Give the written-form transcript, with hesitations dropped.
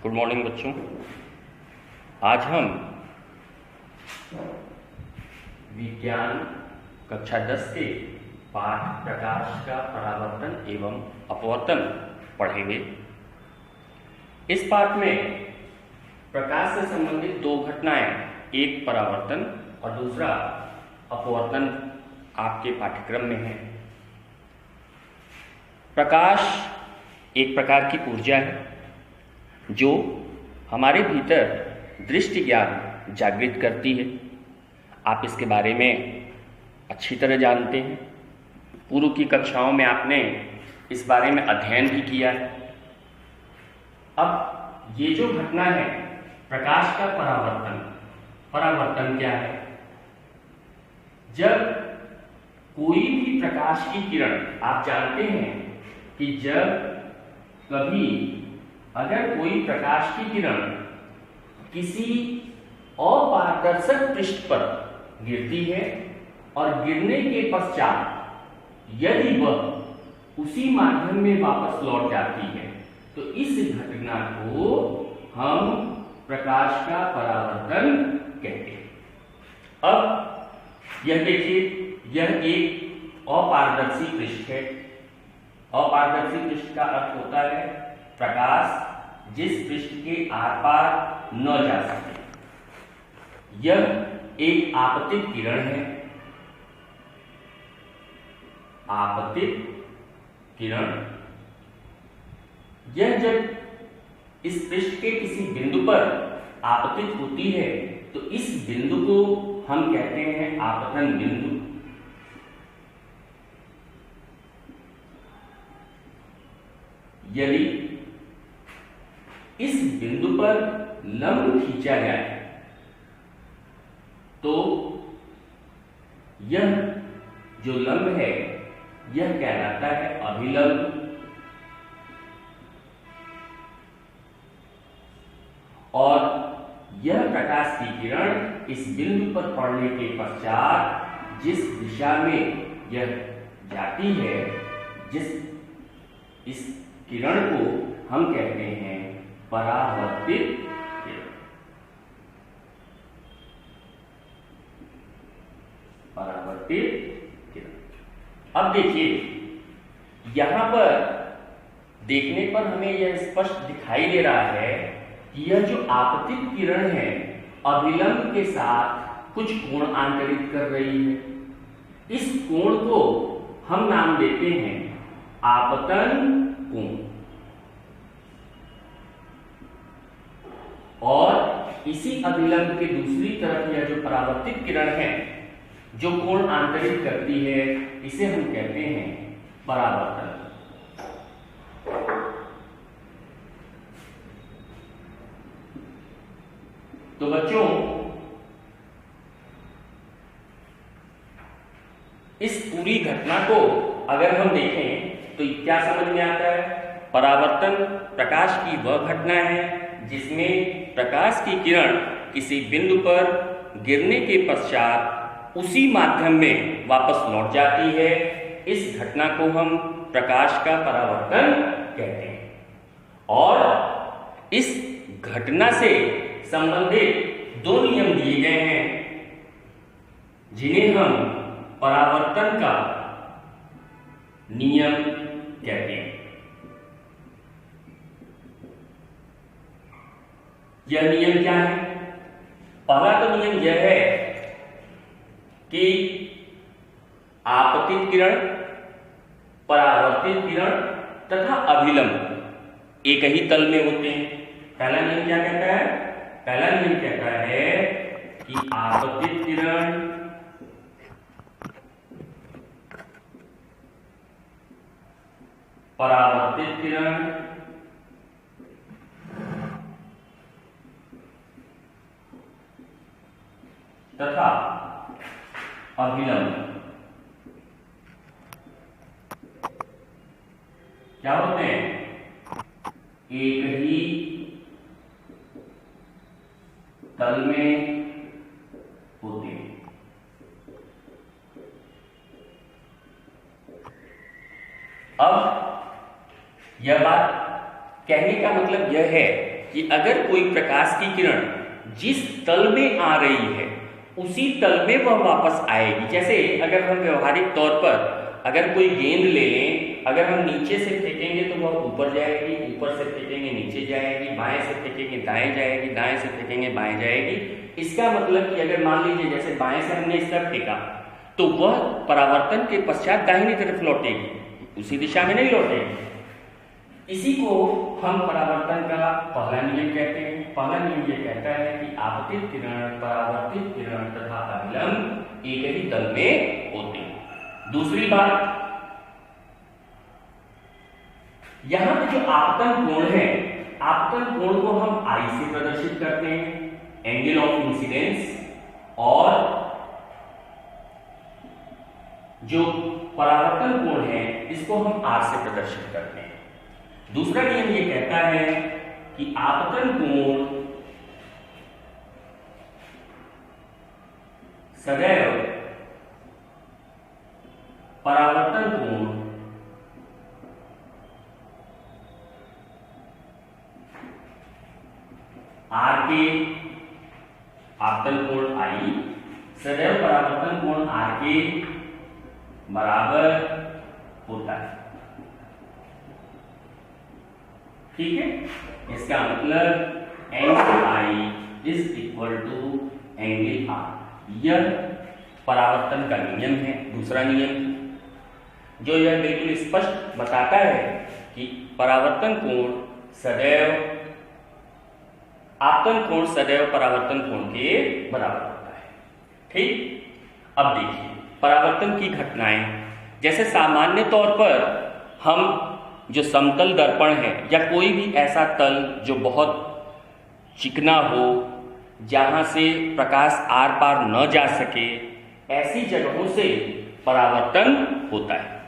Good morning बच्चों। आज हम विज्ञान कक्षा 10 के पाठ प्रकाश का परावर्तन एवं अपवर्तन पढ़ेंगे। इस पाठ में प्रकाश से संबंधित दो घटनाएं, एक परावर्तन और दूसरा अपवर्तन आपके पाठ्यक्रम में है। प्रकाश एक प्रकार की ऊर्जा है जो हमारे भीतर दृष्टि ज्ञान जागृत करती है। आप इसके बारे में अच्छी तरह जानते हैं। पूर्व की कक्षाओं में आपने इस बारे में अध्ययन भी किया है। अब ये जो घटना है प्रकाश का परावर्तन क्या है? जब कोई भी प्रकाश की किरण, आप जानते हैं कि जब कभी अगर कोई प्रकाश की किरण किसी अपारदर्शक पृष्ठ पर गिरती है और गिरने के पश्चात यदि वह उसी माध्यम में वापस लौट जाती है तो इस घटना को हम प्रकाश का परावर्तन कहते हैं। अब यह देखिए, यह एक अपारदर्शी पृष्ठ है। अपारदर्शी पृष्ठ का अर्थ होता है प्रकाश जिस पृष्ठ के आर पार न जा सके। यह एक आपतित किरण है। आपतित किरण यह जब इस पृष्ठ के किसी बिंदु पर आपतित होती है तो इस बिंदु को हम कहते हैं आपतन बिंदु। यदि इस बिंदु पर लंब खींचा जाए तो यह जो लंब है यह कहलाता है अभिलंब। और यह प्रकाश की किरण इस बिंदु पर पड़ने के पश्चात जिस दिशा में यह जाती है, इस किरण को हम कहते हैं परावर्तित किरण। परावर्तित किरण। अब देखिए, यहां पर देखने पर हमें यह स्पष्ट दिखाई दे रहा है कि यह जो आपतित किरण है अभिलंब के साथ कुछ कोण आंतरित कर रही है। इस कोण को हम नाम देते हैं आपतन कोण। और इसी अभिलंब के दूसरी तरफ यह जो परावर्तित किरण है जो कोण आंतरित करती है, इसे हम कहते हैं परावर्तन। तो बच्चों, इस पूरी घटना को अगर हम देखें तो क्या समझ में आता है? परावर्तन प्रकाश की वह घटना है जिसमें प्रकाश की किरण किसी बिंदु पर गिरने के पश्चात उसी माध्यम में वापस लौट जाती है। इस घटना को हम प्रकाश का परावर्तन कहते हैं। और इस घटना से संबंधित दो नियम दिए गए हैं जिन्हें हम परावर्तन का नियम कहते हैं। यह नियम क्या है? पहला तो नियम यह है कि आपतित किरण, परावर्तित किरण तथा अभिलंब एक ही तल में होते हैं। पहला नियम क्या कहता है? पहला नियम कहता है कि आपतित किरण परावर्तित किरण तथा अभिलंब क्या होते हैं? एक ही तल में होते हैं। अब यह बात कहने का मतलब यह है कि अगर कोई प्रकाश की किरण जिस तल में आ रही है उसी तल में वह वापस आएगी। जैसे अगर हम व्यवहारिक तौर पर अगर कोई गेंद ले लें, अगर हम नीचे से फेंकेंगे तो वह ऊपर जाएगी, ऊपर से फेंकेंगे नीचे जाएगी, बाएं से फेंकेंगे दाएं जाएगी, दाएं से फेंकेंगे बाएं जाएगी। इसका मतलब कि अगर मान लीजिए जैसे बाएं से हमने इस तरफ फेंका तो वह परावर्तन के पश्चात दाहिनी तरफ लौटेगी, उसी दिशा में नहीं लौटेगी। इसी को हम परावर्तन का पहला नियम कहते हैं। पहला नियम ये कहता है कि आपतित किरण, परावर्तित किरण तथा अभिलंब एक ही तल में होते हैं। दूसरी बात, यहां पे जो आपतन कोण है, आपतन कोण को हम आई से प्रदर्शित करते हैं, एंगल ऑफ इंसिडेंस, और जो परावर्तन कोण है इसको हम आर से प्रदर्शित करते हैं। दूसरा नियम ये कहता है कि आपतन कोण सदैव परावर्तन कोण आर के, आपतन कोण आई सदैव परावर्तन कोण आर के बराबर होता है। ठीक है, इसका मतलब angle i is equal to angle r. यह परावर्तन का नियम है, दूसरा नियम, जो यह बिल्कुल स्पष्ट बताता है कि परावर्तन कोण सदैव, आपतन कोण सदैव परावर्तन कोण के बराबर होता है। ठीक, अब देखिए परावर्तन की घटनाएं, जैसे सामान्य तौर पर हम जो समतल दर्पण है या कोई भी ऐसा तल जो बहुत चिकना हो, जहां से प्रकाश आर पार न जा सके, ऐसी जगहों से परावर्तन होता है।